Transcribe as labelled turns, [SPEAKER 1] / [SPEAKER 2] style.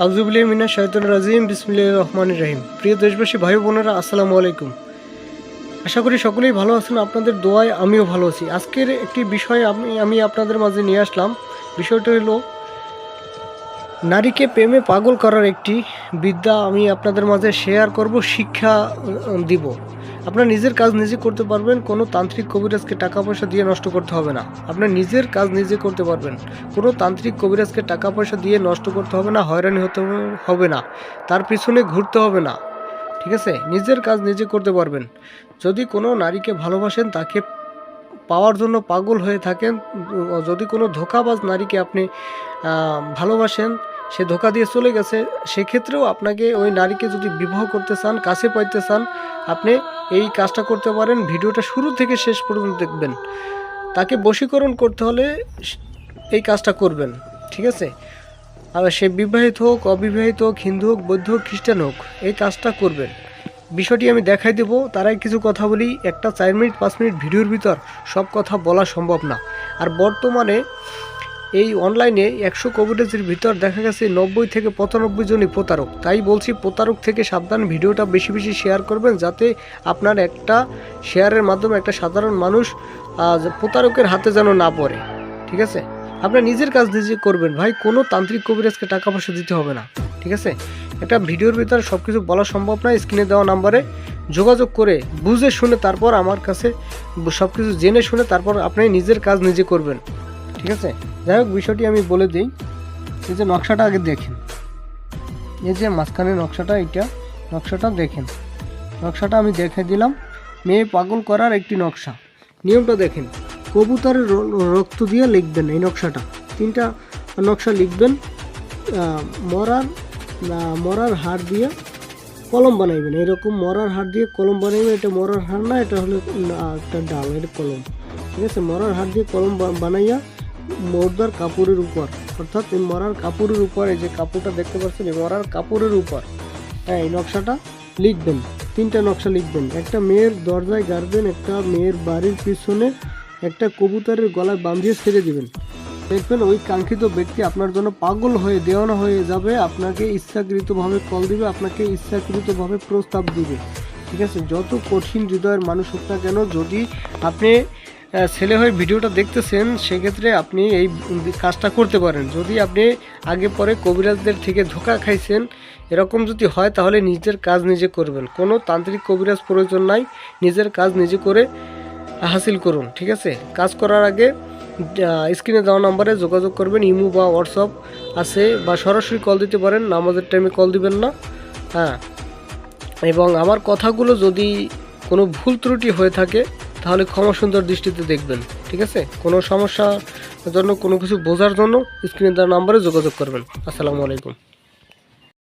[SPEAKER 1] আউযুবিল্লাহি মিনাশ শাইতানির রাজিম বিসমিল্লাহির রহমানির রহিম। প্রিয় দেশবাসী ভাই বোনেরা, আসসালামু আলাইকুম। আশা করি সকলেই ভালো আছেন। আপনাদের দোয়ায় আমিও ভালো আছি। আজকের একটি বিষয় আমি আপনাদের মাঝে নিয়ে আসলাম। বিষয়টা হলো নারীকে প্রেমে পাগল করার একটি বিদ্যা আমি আপনাদের মাঝে শেয়ার করব, শিক্ষা দিব। আপনার নিজের কাজ নিজে করতে পারবেন, কোনো তান্ত্রিক কবিরাজকে টাকা পয়সা দিয়ে নষ্ট করতে হবে না। আপনার নিজের কাজ নিজে করতে পারবেন, কোনো তান্ত্রিক কবিরাজকে টাকা পয়সা দিয়ে নষ্ট করতে হবে না, হয়রানি হতে হবে না, তার পিছনে ঘুরতে হবে না। ঠিক আছে, নিজের কাজ নিজে করতে পারবেন। যদি কোনো নারীকে ভালোবাসেন, তাকে পাওয়ার জন্য পাগল হয়ে থাকেন, যদি কোনো ধোঁকাবাজ নারীকে আপনি ভালোবাসেন, সে ধোঁকা দিয়ে চলে গেছে, সেক্ষেত্রেও আপনাকে ওই নারীকে যদি বিবাহ করতে চান, কাছে পাইতে চান, আপনি এই কাজটা করতে পারেন। ভিডিওটা শুরু থেকে শেষ পর্যন্ত দেখবেন। তাকে বশীকরণ করতে হলে এই কাজটা করবেন। ঠিক আছে, আর সে বিবাহিত হোক, অবিবাহিত হোক, হিন্দু হোক, বৌদ্ধ হোক, খ্রিস্টান হোক, এই কাজটা করবেন। বিষয়টি আমি দেখাই দেবো। তারাই কিছু কথা বলি। একটা 4 মিনিট 5 মিনিট ভিডিওর ভিতর সব কথা বলা সম্ভব না। আর বর্তমানে এই অনলাইনে 100 কবিরাজের ভিতর দেখা গেছে 90 থেকে 95 জনই প্রতারক। তাই বলছি, প্রতারক থেকে সাবধান। ভিডিওটা বেশি বেশি শেয়ার করবেন, যাতে আপনার একটা শেয়ারের মাধ্যমে একটা সাধারণ মানুষ প্রতারকের হাতে যেন না পড়ে। ঠিক আছে, আপনার নিজের কাজ নিজে করবেন ভাই, কোনো তান্ত্রিক কবিরাজকে টাকা পয়সা দিতে হবে না। ঠিক আছে, একটা ভিডিওর ভিতরে সব কিছু বলা সম্ভব নয়। স্ক্রিনে দেওয়া নাম্বারে যোগাযোগ করে বুঝে শুনে তারপর আমার কাছে সব কিছু জেনে শুনে তারপর আপনি নিজের কাজ নিজে করবেন। ঠিক আছে, যাই হোক, বিষয়টি আমি বলে দিই। এই যে নকশাটা আগে দেখেন, এই যে মাঝখানে নকশাটা, এইটা নকশাটা দেখেন। নকশাটা আমি দেখে দিলাম। মেয়ে পাগল করার একটি নকশা। নিয়মটা দেখেন, কবুতরের রক্ত দিয়ে লিখবেন এই নকশাটা। 3টা নকশা লিখবেন। মরার হাড় দিয়ে কলম বানাইবেন। এরকম মরার হাড় দিয়ে কলম বানাইবেন। এটা মরার হাড় না, এটা হলো একটা ডাল, এটা কলম। ঠিক আছে, মরার হাড় দিয়ে কলম বানাইয়া মোর্দার কাপড়ের উপর, অর্থাৎ এই মরার কাপড়ের উপর, এই যে কাপড়টা দেখতে পাচ্ছেন, এই মরার কাপড়ের উপর এই নকশাটা লিখবেন। 3টা নকশা লিখবেন। একটা মেয়ের দরজায় গাড়বেন, একটা মেয়ের বাড়ির পিছনে একটা কবুতরের গলায় বাঁধিয়ে ছেড়ে দিবেন। দেখবেন ওই কাঙ্ক্ষিত ব্যক্তি আপনার জন্য পাগল হয়ে দেওয়ানো হয়ে যাবে। আপনাকে ইচ্ছাকৃতভাবে কল দিবে, আপনাকে ইচ্ছাকৃতভাবে প্রস্তাব দিবে। ঠিক আছে, যত কঠিন হৃদয়ের মানুষ হোক না কেন, যদি আপনি ছেলে হয়ে ভিডিওটা দেখতেছেন, সেক্ষেত্রে আপনি এই কাজটা করতে পারেন। যদি আপনি আগে পরে কবিরাজদের থেকে ধোঁকা খাইছেন, এরকম যদি হয়, তাহলে নিজের কাজ নিজে করবেন। কোনো তান্ত্রিক কবিরাজ প্রয়োজন নাই, নিজের কাজ নিজে করে হাসিল করুন। ঠিক আছে, কাজ করার আগে স্ক্রিনে দেওয়া নাম্বারে যোগাযোগ করবেন। ইমো বা হোয়াটসঅ্যাপ আছে, বা সরাসরি কল দিতে পারেন। নামাজের টাইমে কল দিবেন না। হ্যাঁ, এবং আমার কথাগুলো যদি কোনো ভুল ত্রুটি হয়ে থাকে, তাহলে ক্ষমা সুন্দর দৃষ্টিতে দেখবেন। ঠিক আছে, কোনো সমস্যার জন্য, কোনো কিছু বোঝার জন্য স্ক্রিনে দেওয়া নাম্বারে যোগাযোগ করবেন। আসসালামু আলাইকুম।